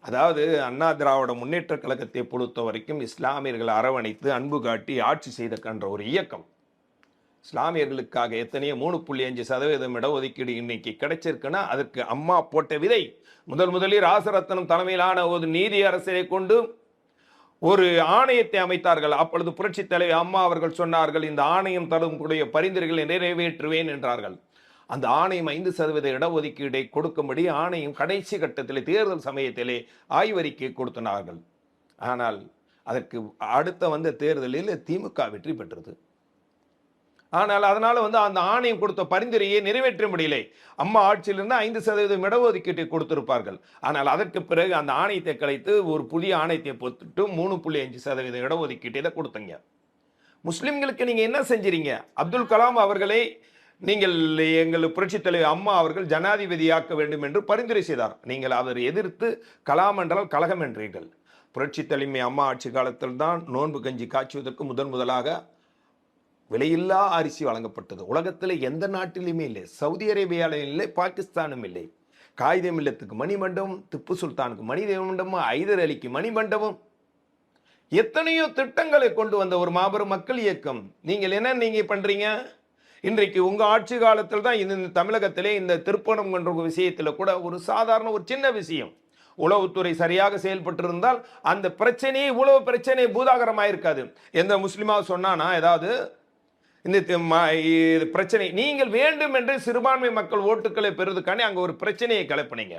அதாவது அண்ணா திராவிட முன்னேற்றக் கழகத்தை பொறுத்த வரைக்கும் இஸ்லாமியர்கள் அரவணைத்து அன்பு காட்டி ஆட்சி செய்த கன்ற ஒரு இயக்கம். இஸ்லாமியர்களுக்காக எத்தனையோ 3.5% இடஒதுக்கீடு இன்னைக்கு கிடைச்சிருக்குன்னா அதற்கு அம்மா போட்ட விதை. முதலில் ராசரத்னம் தலைமையிலான ஒரு நீதி அரசை கொண்டு ஒரு ஆணையத்தை அமைத்தார்கள். அப்பொழுது புரட்சித் தலைவி அம்மா அவர்கள் சொன்னார்கள், இந்த ஆணையம் தரும் கூடிய பரிந்துரைகளை நிறைவேற்றுவேன் என்றார்கள். அந்த ஆணையம் 5% இடஒதுக்கீடை கொடுக்கும்படி ஆணையம் கடைசி கட்டத்திலே தேர்தல் சமயத்திலே ஆய்வறிக்கை கொடுத்தனார்கள். ஆனால் அதற்கு அடுத்த வந்த தேர்தலில் திமுக வெற்றி பெற்றது. ஆனால் அதனால அந்த ஆணையம் கொடுத்த பரிந்துரையை நிறைவேற்ற முடியலை. அம்மா ஆட்சியிலிருந்து 5% இடஒதுக்கீட்டை கொடுத்திருப்பார்கள். ஆனால் அதற்கு பிறகு அந்த ஆணையத்தை கலைத்து ஒரு புதிய ஆணையத்தை போட்டுட்டு 3.5% இடஒதுக்கீட்டை கொடுத்தீங்க. முஸ்லிம்களுக்கு நீங்க என்ன செஞ்சீங்க? அப்துல் கலாம் அவர்களை நீங்கள் எங்கள் புரட்சித் தலைவர் அம்மா அவர்கள் ஜனாதிபதியாக்க வேண்டும் என்று பரிந்துரை செய்தார். நீங்கள் அவர் எதிர்த்து கலாம் என்றால் கழகம் என்றீர்கள். புரட்சித் தலைமை அம்மா ஆட்சி காலத்தில் தான் நோன்பு கஞ்சி காய்ச்சுவதற்கு முதலாக விலையில்லா அரிசி வழங்கப்பட்டது. உலகத்தில் எந்த நாட்டிலுமே இல்லை. சவுதி அரேபியாவில் இல்லை, பாகிஸ்தானும் இல்லை. காகிதம் இல்லத்துக்கு மணிமண்டபம், திப்பு சுல்தானுக்கு மணிமண்டபம், ஐதர் அலிக்கு மணிமண்டபம், எத்தனையோ திட்டங்களை கொண்டு வந்த ஒரு மாபெரும் மக்கள் இயக்கம். நீங்கள் என்ன பண்றீங்க? இன்றைக்கு உங்க ஆட்சி காலத்தில் தான் இந்த தமிழகத்திலே இந்த திருப்பணம் என்ற விஷயத்தில் கூட ஒரு சாதாரண ஒரு சின்ன விஷயம், உளவுத்துறை சரியாக செயல்பட்டிருந்தால் அந்த பிரச்சனையே இவ்வளவு பிரச்சனை பூதாகரமாயிருக்காது. எந்த முஸ்லிமா சொன்னானா ஏதாவது இந்த பிரச்சனை நீங்கள் வேண்டும் என்று சிறுபான்மை மக்கள் ஓட்டுக்களை பெறுவதற்கான அங்க ஒரு பிரச்சனையை கிளப்பினீங்க.